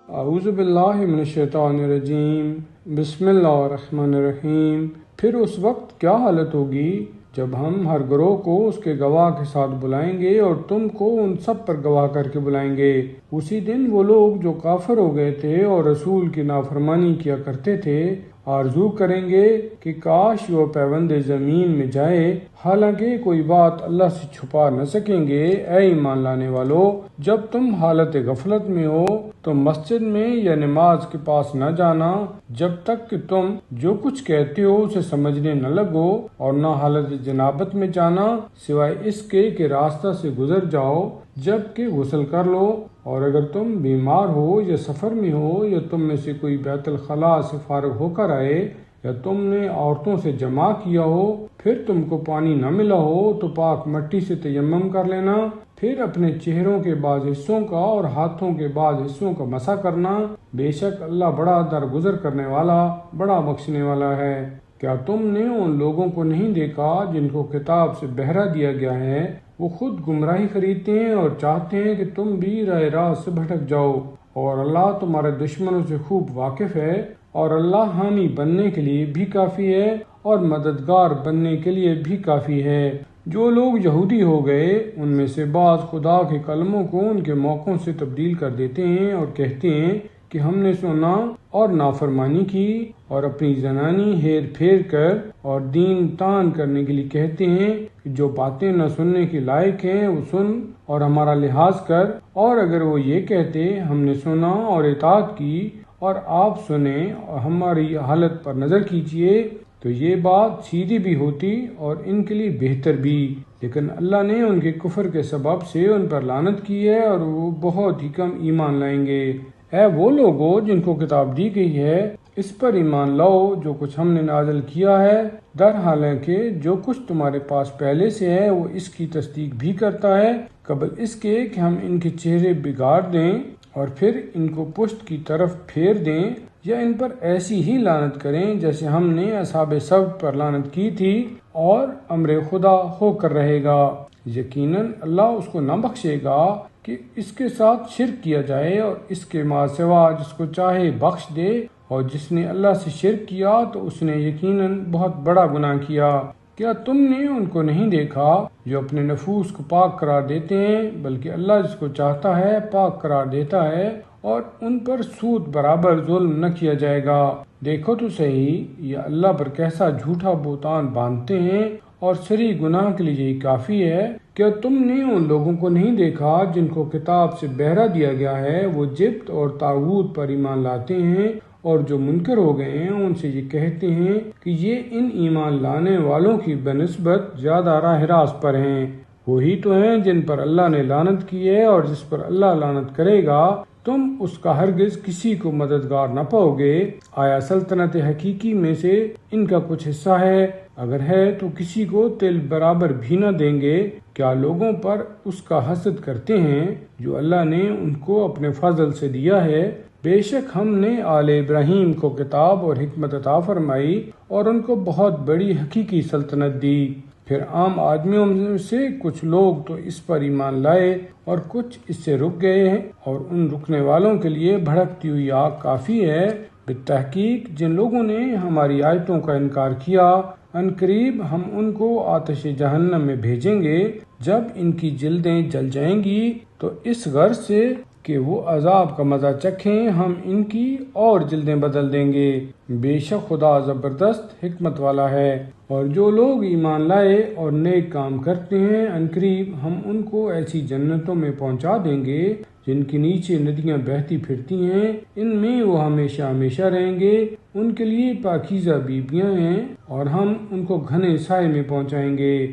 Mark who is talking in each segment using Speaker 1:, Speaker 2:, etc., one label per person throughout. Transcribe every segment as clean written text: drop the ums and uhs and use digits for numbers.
Speaker 1: اعوذ باللہ من الشیطان الرجیم، بسم اللہ الرحمن الرحیم۔ پھر اس وقت کیا حالت ہوگی جب ہم ہر گروہ کو اس کے گواہ کے ساتھ بلائیں گے اور تم کو ان سب پر گواہ کر کے بلائیں گے۔ اسی دن وہ لوگ جو کافر ہو گئے تھے اور رسول کی نافرمانی کیا کرتے تھے آرزو کریں گے کہ کاش وہ پیوند زمین میں جائے، حالانکہ کوئی بات اللہ سے چھپا نہ سکیں گے۔ اے ایمان لانے والو، جب تم حالت غفلت میں ہو تو مسجد میں یا نماز کے پاس نہ جانا جب تک کہ تم جو کچھ کہتے ہو اسے سمجھنے نہ لگو، اور نہ حالت جنابت میں جانا سوائے اس کے کہ راستہ سے گزر جاؤ جب کہ غسل کر لو، اور اگر تم بیمار ہو یا سفر میں ہو یا تم میں سے کوئی بیت الخلاء سے فارغ ہو کر آئے یا تم نے عورتوں سے جمع کیا ہو پھر تم کو پانی نہ ملا ہو تو پاک مٹی سے تیمم کر لینا، پھر اپنے چہروں کے بعض حصوں کا اور ہاتھوں کے بعض حصوں کا مسح کرنا، بے شک اللہ بڑا درگزر کرنے والا بڑا بخشنے والا ہے۔ کیا تم نے ان لوگوں کو نہیں دیکھا جن کو کتاب سے بہرا دیا گیا ہے؟ وہ خود گمراہی خریدتے ہیں اور چاہتے ہیں کہ تم بھی راہ راست سے بھٹک جاؤ، اور اللہ تمہارے دشمنوں سے خوب واقف ہے، اور اللہ حامی بننے کے لیے بھی کافی ہے اور مددگار بننے کے لیے بھی کافی ہے۔ جو لوگ یہودی ہو گئے ان میں سے بعض خدا کے کلموں کو ان کے موقعوں سے تبدیل کر دیتے ہیں اور کہتے ہیں کہ ہم نے سنا اور نافرمانی کی، اور اپنی زنانی ہیر پھیر کر اور دین تان کرنے کے لیے کہتے ہیں کہ جو باتیں نہ سننے کے لائق ہیں وہ سن اور ہمارا لحاظ کر، اور اگر وہ یہ کہتے ہم نے سنا اور اطاعت کی اور آپ سنیں اور ہماری حالت پر نظر کیجئے تو یہ بات سیدھی بھی ہوتی اور ان کے لیے بہتر بھی، لیکن اللہ نے ان کے کفر کے سبب سے ان پر لعنت کی ہے اور وہ بہت ہی کم ایمان لائیں گے۔ اے وہ لوگو جن کو کتاب دی گئی ہے، اس پر ایمان لاؤ جو کچھ ہم نے نازل کیا ہے، در حالانکہ جو کچھ تمہارے پاس پہلے سے ہے وہ اس کی تصدیق بھی کرتا ہے، قبل اس کے کہ ہم ان کے چہرے بگاڑ دیں اور پھر ان کو پشت کی طرف پھیر دیں یا ان پر ایسی ہی لعنت کریں جیسے ہم نے اصحاب سبت پر لعنت کی تھی، اور امر خدا ہو کر رہے گا۔ یقیناً اللہ اس کو نہ بخشے گا کہ اس کے ساتھ شرک کیا جائے، اور اس کے ماں سوا جس کو چاہے بخش دے، اور جس نے اللہ سے شرک کیا تو اس نے یقیناً بہت بڑا گناہ کیا۔ کیا تم نے ان کو نہیں دیکھا جو اپنے نفوس کو پاک قرار دیتے ہیں، بلکہ اللہ جس کو چاہتا ہے پاک قرار دیتا ہے، اور ان پر سود برابر ظلم نہ کیا جائے گا۔ دیکھو تو صحیح یہ اللہ پر کیسا جھوٹا بہتان باندھتے ہیں، اور سری گناہ کے لیے یہی کافی ہے۔ کیا تم نے ان لوگوں کو نہیں دیکھا جن کو کتاب سے بہرا دیا گیا ہے، وہ جبت اور طاغوت پر ایمان لاتے ہیں، اور جو منکر ہو گئے ہیں ان سے یہ کہتے ہیں کہ یہ ان ایمان لانے والوں کی بنسبت زیادہ راہ راست پر ہیں۔ وہی تو ہیں جن پر اللہ نے لعنت کی ہے، اور جس پر اللہ لعنت کرے گا تم اس کا ہرگز کسی کو مددگار نہ پاؤ گے۔ آیا سلطنت حقیقی میں سے ان کا کچھ حصہ ہے؟ اگر ہے تو کسی کو تل برابر بھی نہ دیں گے۔ کیا لوگوں پر اس کا حسد کرتے ہیں جو اللہ نے ان کو اپنے فضل سے دیا ہے؟ بے شک ہم نے آل ابراہیم کو کتاب اور حکمت عطا فرمائی اور ان کو بہت بڑی حقیقی سلطنت دی۔ پھر عام آدمیوں میں سے کچھ لوگ تو اس پر ایمان لائے اور کچھ اس سے رک گئے ہیں، اور ان رکنے والوں کے لیے بھڑکتی ہوئی آگ کافی ہے۔ بالتحقیق جن لوگوں نے ہماری آیتوں کا انکار کیا عنقریب ہم ان کو آتش جہنم میں بھیجیں گے، جب ان کی جلدیں جل جائیں گی تو اس غرض سے کہ وہ عذاب کا مزہ چکھیں ہم ان کی اور جلدیں بدل دیں گے۔ بے شک خدا زبردست حکمت والا ہے۔ اور جو لوگ ایمان لائے اور نیک کام کرتے ہیں عنقریب ہم ان کو ایسی جنتوں میں پہنچا دیں گے جن کے نیچے ندیاں بہتی پھرتی ہیں، ان میں وہ ہمیشہ ہمیشہ رہیں گے، ان کے لیے پاکیزہ بیویاں ہیں اور ہم ان کو گھنے سائے میں پہنچائیں گے۔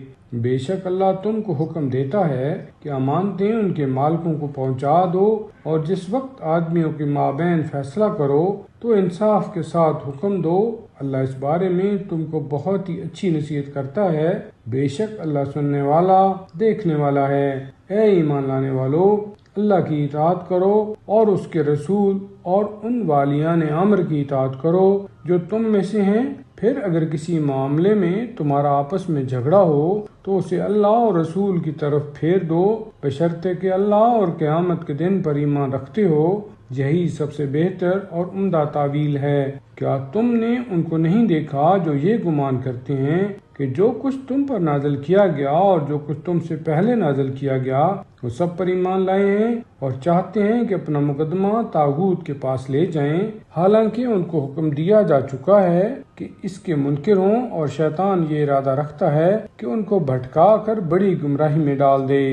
Speaker 1: بے شک اللہ تم کو حکم دیتا ہے کہ امانتیں ان کے مالکوں کو پہنچا دو، اور جس وقت آدمیوں کے مابین فیصلہ کرو تو انصاف کے ساتھ حکم دو، اللہ اس بارے میں تم کو بہت ہی اچھی نصیحت کرتا ہے۔ بے شک اللہ سننے والا دیکھنے والا ہے۔ اے ایمان لانے والو، اللہ کی اطاعت کرو اور اس کے رسول اور ان والیان امر کی اطاعت کرو جو تم میں سے ہیں۔ پھر اگر کسی معاملے میں تمہارا آپس میں جھگڑا ہو تو اسے اللہ اور رسول کی طرف پھیر دو، بشرطے کہ اللہ اور قیامت کے دن پر ایمان رکھتے ہو، یہی سب سے بہتر اور عمدہ تعویل ہے۔ کیا تم نے ان کو نہیں دیکھا جو یہ گمان کرتے ہیں کہ جو کچھ تم پر نازل کیا گیا اور جو کچھ تم سے پہلے نازل کیا گیا وہ سب پر ایمان لائے ہیں اور چاہتے ہیں کہ اپنا مقدمہ طاغوت کے پاس لے جائیں، حالانکہ ان کو حکم دیا جا چکا ہے کہ اس کے منکر ہوں، اور شیطان یہ ارادہ رکھتا ہے کہ ان کو بھٹکا کر بڑی گمراہی میں ڈال دے۔